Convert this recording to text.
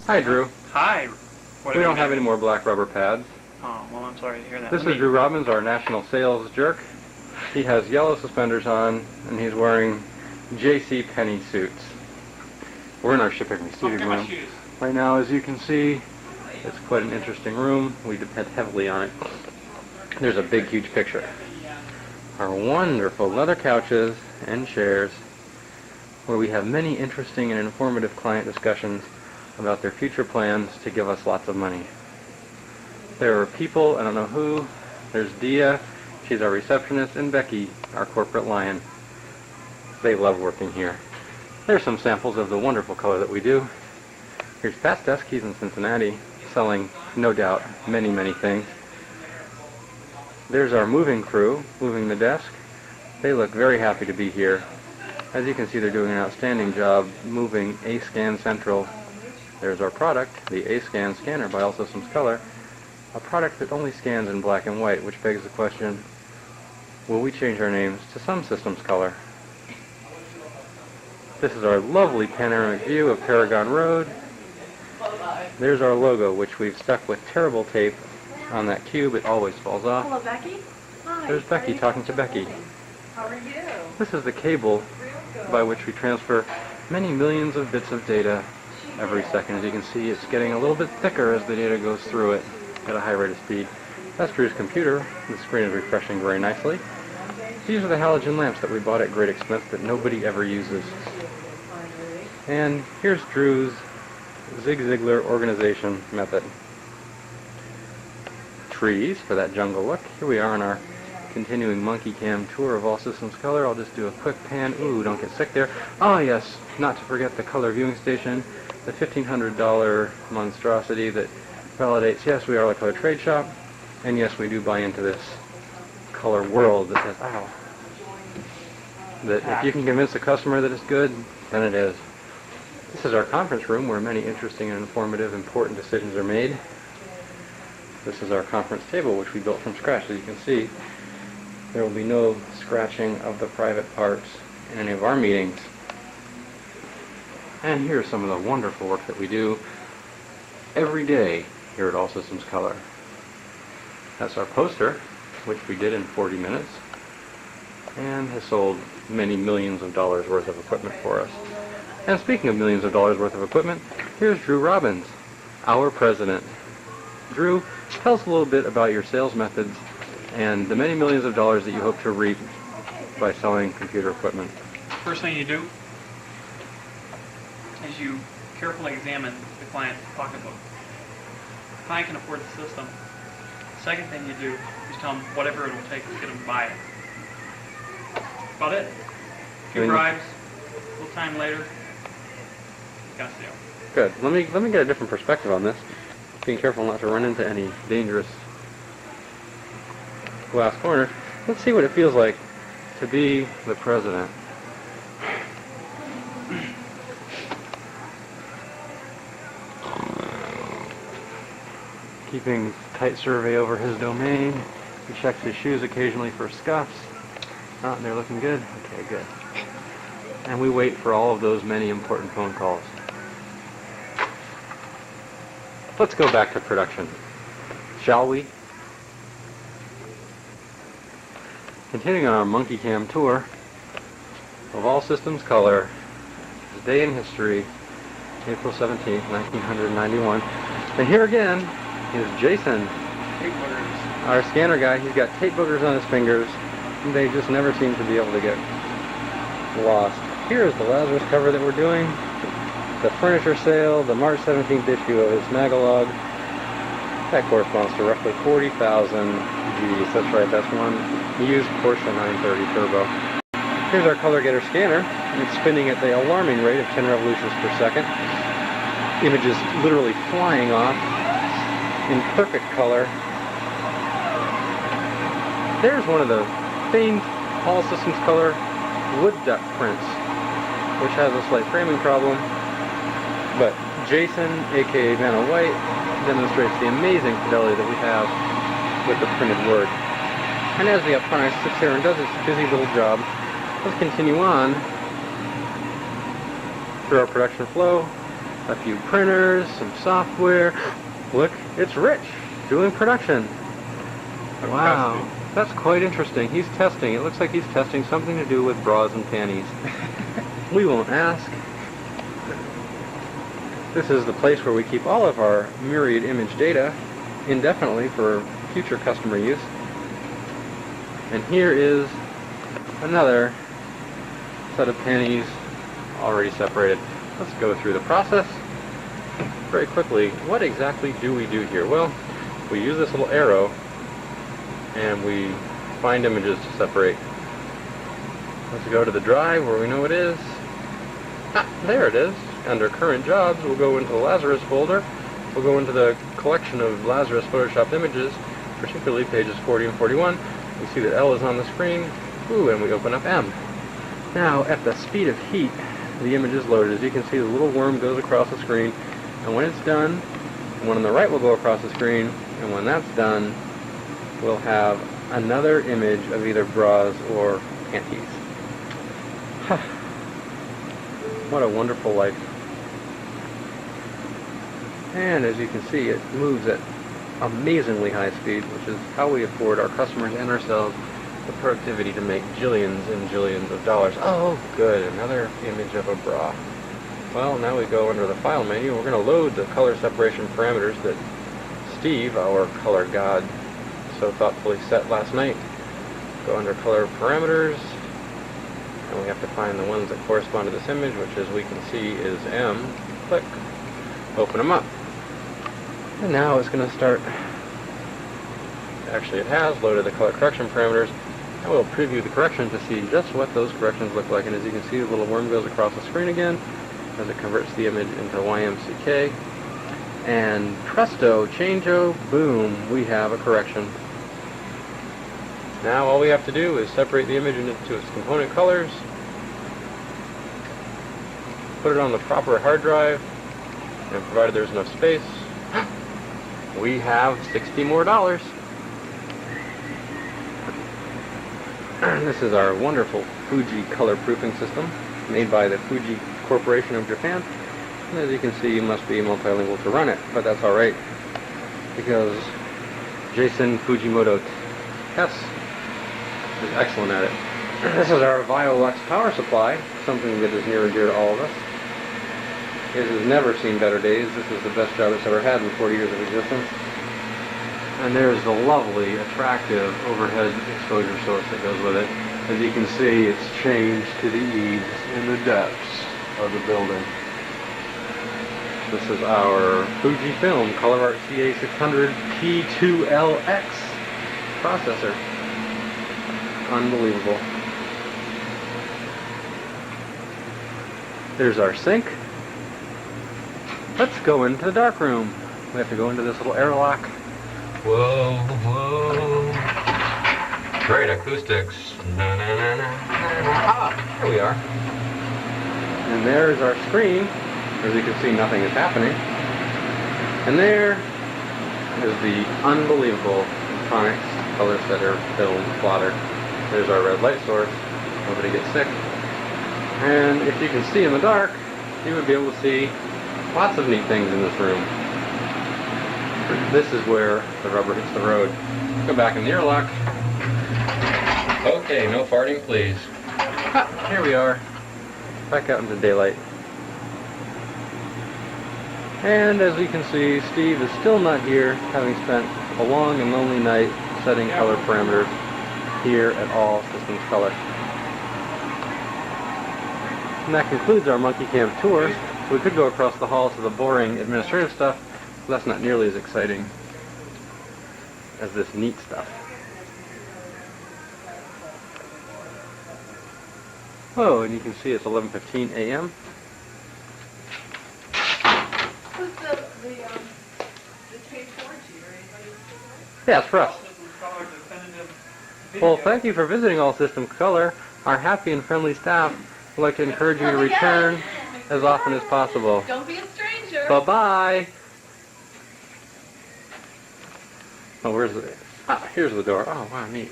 Hi, Drew. Hi. We don't have any more black rubber pads. Oh, well, I'm sorry to hear that. This is Drew Robbins, our national sales jerk. He has yellow suspenders on, and he's wearing J.C. Penney suits. We're in our shipping and receiving room. Right now, as you can see, it's quite an interesting room. We depend heavily on it. There's a big, huge picture. Our wonderful leather couches and chairs, where we have many interesting and informative client discussions about their future plans to give us lots of money. There are people, I don't know who. There's Dia, she's our receptionist, and Becky, our corporate lion. They love working here. There's some samples of the wonderful color that we do. Here's Pat's desk, he's in Cincinnati, selling, no doubt, many, many things. There's our moving crew, moving the desk. They look very happy to be here. As you can see, they're doing an outstanding job moving A-Scan Central. There's our product, the A-Scan scanner by All-Systems Color, a product that only scans in black and white, which begs the question, will we change our names to Some Systems Color? This is our lovely panoramic view of Paragon Road. There's our logo, which we've stuck with terrible tape on that cube. It always falls off. Hello, Becky. Hi. There's Becky talking to Becky. How are you? This is the cable by which we transfer many millions of bits of data every second. As you can see, it's getting a little bit thicker as the data goes through it at a high rate of speed. That's Drew's computer. The screen is refreshing very nicely. These are the halogen lamps that we bought at great expense that nobody ever uses. And here's Drew's Zig Ziglar organization method. Trees for that jungle look. Here we are on our continuing monkey cam tour of All Systems Color. I'll just do a quick pan. Ooh, don't get sick there. Oh yes, not to forget the color viewing station, the $1,500 monstrosity that validates, yes, we are a color trade shop, and yes, we do buy into this color world that says, ow, that if you can convince the customer that it's good, then it is. This is our conference room where many interesting and informative, important decisions are made. This is our conference table, which we built from scratch. As you can see, there will be no scratching of the private parts in any of our meetings. And here's some of the wonderful work that we do every day here at All Systems Color. That's our poster, which we did in 40 minutes, and has sold many millions of dollars worth of equipment for us. And speaking of millions of dollars worth of equipment, here's Drew Robbins, our president. Drew, tell us a little bit about your sales methods and the many millions of dollars that you hope to reap by selling computer equipment. First thing you do is you carefully examine the client's pocketbook. The client can afford the system. The second thing you do is tell them whatever it will take to get them to buy it. That's about it. A few bribes, a little time later, got a sale. Good. Let me get a different perspective on this. Being careful not to run into any dangerous glass corners. Let's see what it feels like to be the president. Keeping tight survey over his domain. He checks his shoes occasionally for scuffs. Oh, they're looking good. Okay, good. And we wait for all of those many important phone calls. Let's go back to production, shall we? Continuing on our monkey cam tour of All Systems Color, this day in history, April 17th, 1991. And here again is Jason, our scanner guy. He's got tape boogers on his fingers, and they just never seem to be able to get lost. Here is the Lazarus cover that we're doing. The furniture sale, the March 17th issue of his Magalog. That corresponds to roughly 40,000 Gs. That's right, that's one used Porsche 930 Turbo. Here's our Color Getter scanner. It's spinning at the alarming rate of 10 revolutions per second. Images literally flying off in perfect color. There's one of the famed All Systems Color wood duck prints, which has a slight framing problem. But Jason, aka Vanna White, demonstrates the amazing fidelity that we have with the printed word. And as the apprentice sits here and does its busy little job, let's continue on through our production flow a few printers, some software. Look, it's Rich doing production. Wow, that's quite interesting. He's testing. It looks like he's testing something to do with bras and panties. We won't ask. This is the place where we keep all of our myriad image data indefinitely for future customer use. And here is another set of panties already separated. Let's go through the process very quickly. What exactly do we do here? Well, we use this little arrow and we find images to separate. Let's go to the drive where we know it is. Ah, there it is. Under current jobs, we'll go into the Lazarus folder. We'll go into the collection of Lazarus photoshopped images, particularly pages 40 and 41. We see that L is on the screen. Ooh, and we open up M. Now, at the speed of heat, the image is loaded. As you can see, the little worm goes across the screen, and when it's done, the one on the right will go across the screen, and when that's done, we'll have another image of either bras or panties. What a wonderful life. And as you can see, it moves at amazingly high speed, which is how we afford our customers and ourselves the productivity to make jillions and jillions of dollars. Oh, good, another image of a bra. Well, now we go under the file menu. We're going to load the color separation parameters that Steve, our color god, so thoughtfully set last night. Go under color parameters, and we have to find the ones that correspond to this image, which as we can see is M. Click. Open them up. And now it's going to start. Actually, it has loaded the color correction parameters, and we'll preview the correction to see just what those corrections look like. And as you can see, the little worm goes across the screen again as it converts the image into YMCK. And presto, change-o, boom, we have a correction. Now all we have to do is separate the image into its component colors, put it on the proper hard drive, and provided there's enough space, we have $60 more. This is our wonderful Fuji color proofing system made by the Fuji Corporation of Japan. And as you can see, you must be multilingual to run it, but that's alright, because Jason Fujimoto Tess is excellent at it. This is our Violux power supply, something that is near and dear to all of us. It has never seen better days. This is the best job it's ever had in 40 years of existence. And there's the lovely, attractive overhead exposure source that goes with it. As you can see, it's changed to the eaves in the depths of the building. This is our Fujifilm ColorArt CA600 P2LX processor. Unbelievable. There's our sink. Let's go into the darkroom. We have to go into this little airlock. Whoa, whoa. Great acoustics. Na, na, na, na, na. Ah, here we are. And there's our screen. As you can see, nothing is happening. And there is the unbelievable Phonics color setter film plotter. There's our red light source. Nobody gets sick. And if you can see in the dark, you would be able to see lots of neat things in this room. This is where the rubber hits the road. Go back in the airlock. Okay, no farting, please. Ha, here we are. Back out into daylight. And as you can see, Steve is still not here, having spent a long and lonely night setting color parameters here at All Systems Color. And that concludes our Monkey Camp tour. We could go across the hall to the boring administrative stuff, but that's not nearly as exciting as this neat stuff. Oh, and you can see it's 11:15 a.m. Who's the page warranty or anybody? Yeah, it's for us. Well, thank you for visiting All Systems Color. Our happy and friendly staff would like to encourage you to return as often as possible. Don't be a stranger. Bye-bye. Oh, where's the... Ah, here's the door. Oh, wow, neat.